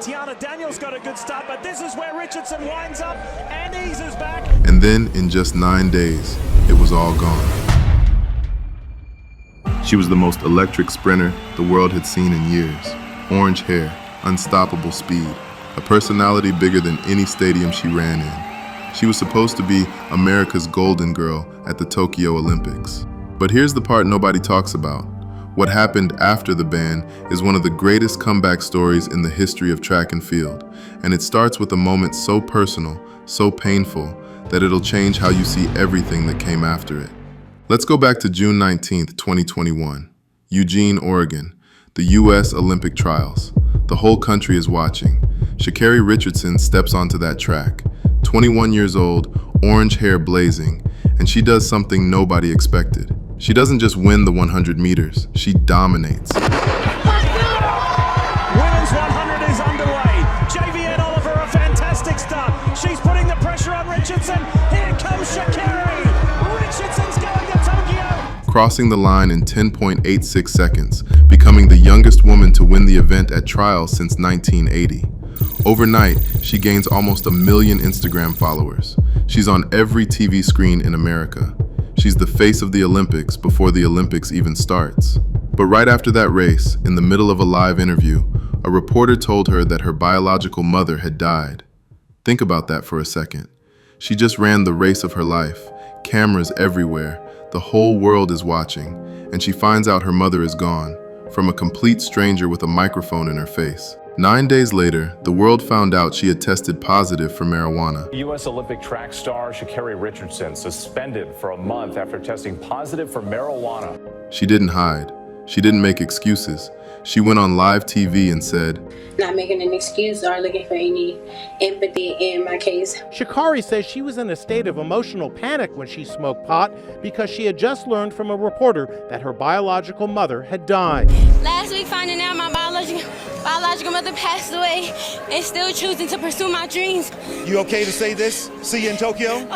Tiana Daniels got a good start, but this is where Richardson winds up and eases back. And then, in just 9 days, it was all gone. She was the most electric sprinter the world had seen in years. Orange hair, unstoppable speed, a personality bigger than any stadium she ran in. She was supposed to be America's golden girl at the Tokyo Olympics. But here's the part nobody talks about. What happened after the ban is one of the greatest comeback stories in the history of track and field. And it starts with a moment so personal, so painful, that it'll change how you see everything that came after it. Let's go back to June 19th, 2021. Eugene, Oregon, the U.S. Olympic trials. The whole country is watching. Sha'Carri Richardson steps onto that track. 21 years old, orange hair blazing, and she does something nobody expected. She doesn't just win the 100 meters, she dominates. Women's 100 is underway. Javier Oliver, a fantastic start. She's putting the pressure on Richardson. Here comes Sha'Carri. Richardson's going to Tokyo. Crossing the line in 10.86 seconds, becoming the youngest woman to win the event at trials since 1980. Overnight, she gains almost 1 million Instagram followers. She's on every TV screen in America. She's the face of the Olympics before the Olympics even starts. But right after that race, in the middle of a live interview, a reporter told her that her biological mother had died. Think about that for a second. She just ran the race of her life, cameras everywhere, the whole world is watching, and she finds out her mother is gone, from a complete stranger with a microphone in her face. 9 days later, the world found out she had tested positive for marijuana. U.S. Olympic track star Sha'Carri Richardson suspended for a month after testing positive for marijuana. She didn't hide. She didn't make excuses. She went on live TV and said, "Not making an excuse or looking for any empathy in my case." Sha'Carri says she was in a state of emotional panic when she smoked pot because she had just learned from a reporter that her biological mother had died. Last week, finding out my biological mother passed away and still choosing to pursue my dreams. You okay to say this? See you in Tokyo?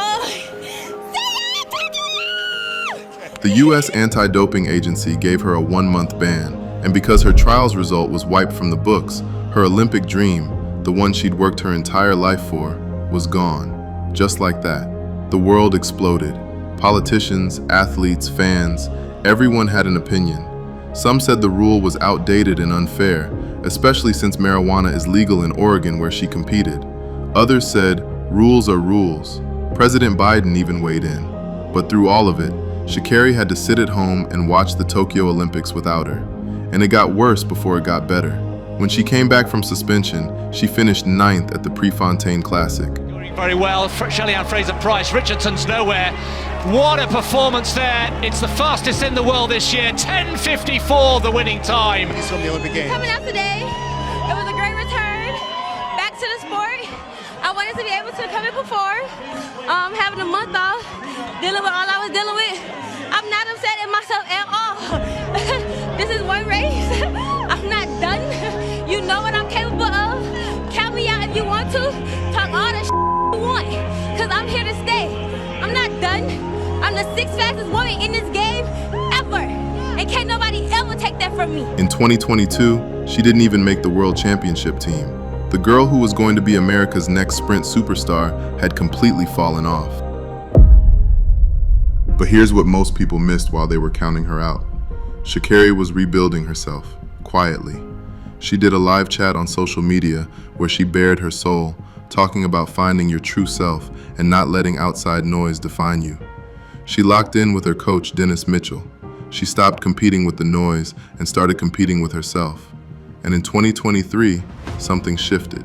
The U.S. Anti-Doping Agency gave her a 1-month ban, and because her trials result was wiped from the books, her Olympic dream, the one she'd worked her entire life for, was gone. Just like that. The world exploded. Politicians, athletes, fans, everyone had an opinion. Some said the rule was outdated and unfair, especially since marijuana is legal in Oregon where she competed. Others said, rules are rules. President Biden even weighed in. But through all of it, Sha'Carri had to sit at home and watch the Tokyo Olympics without her. And it got worse before it got better. When she came back from suspension, she finished 9th at the Prefontaine Classic. Going very well, Shelley-Ann Fraser-Price, Richardson's nowhere. What a performance there. It's the fastest in the world this year, 10:54 the winning time. He's from the Olympic Games. Coming out today, it was a great return back to the sport. I wanted to be able to come and perform, having a month off, dealing with all I was dealing with. I'm not upset at myself at all. This is one race. I'm not done. You know what I'm capable of. Count me out if you want to. Talk all the you want, because I'm here to stay. I'm not done. I'm the 6th fastest woman in this game ever. And can't nobody ever take that from me. In 2022, she didn't even make the World Championship team. The girl who was going to be America's next sprint superstar had completely fallen off. But here's what most people missed while they were counting her out. Sha'Carri was rebuilding herself, quietly. She did a live chat on social media where she bared her soul, talking about finding your true self and not letting outside noise define you. She locked in with her coach, Dennis Mitchell. She stopped competing with the noise and started competing with herself. And in 2023, something shifted.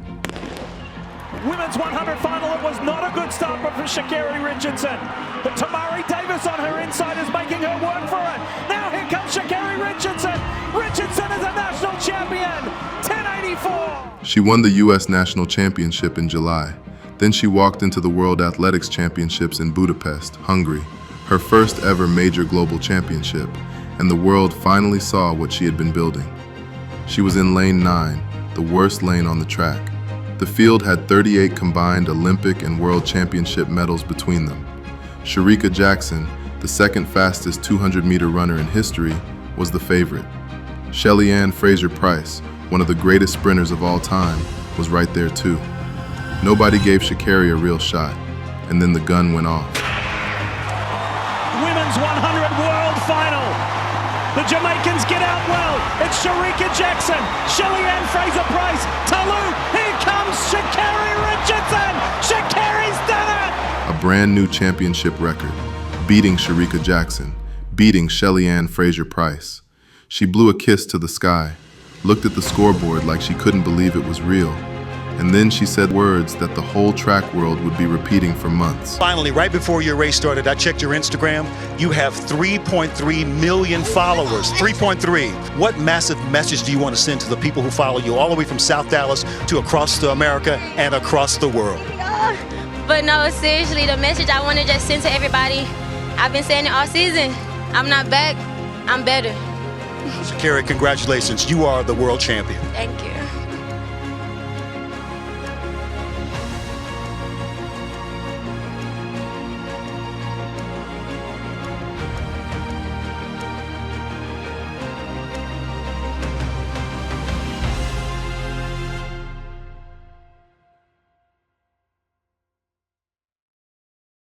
Women's 100 final, it was not a good start for Sha'Carri Richardson. But Tamari Davis on her inside is making her work for it. Now here comes Sha'Carri Richardson. Richardson is a national champion, 1084. She won the U.S. National Championship in July. Then she walked into the World Athletics Championships in Budapest, Hungary, her first ever major global championship, and the world finally saw what she had been building. She was in lane 9, the worst lane on the track. The field had 38 combined Olympic and World Championship medals between them. Shericka Jackson, the 2nd fastest 200-meter runner in history, was the favorite. Shelley-Ann Fraser-Price, one of the greatest sprinters of all time, was right there too. Nobody gave Sha'Carri a real shot, and then the gun went off. Women's 100 world final. The Jamaicans get out well. It's Sha'Carri Jackson, Shelly-Ann Fraser-Pryce, Talou. Here comes Sha'Carri Richardson. Sha'Carri's done it. A brand new championship record, beating Sha'Carri Jackson, beating Shelly-Ann Fraser-Pryce. She blew a kiss to the sky, looked at the scoreboard like she couldn't believe it was real, and then she said words that the whole track world would be repeating for months. Finally, right before your race started, I checked your Instagram. You have 3.3 million followers. 3.3. What massive message do you want to send to the people who follow you all the way from South Dallas to across America and across the world? But no, seriously, the message I want to just send to everybody, I've been saying it all season. I'm not back, I'm better. Sha'Carri, congratulations. You are the world champion. Thank you.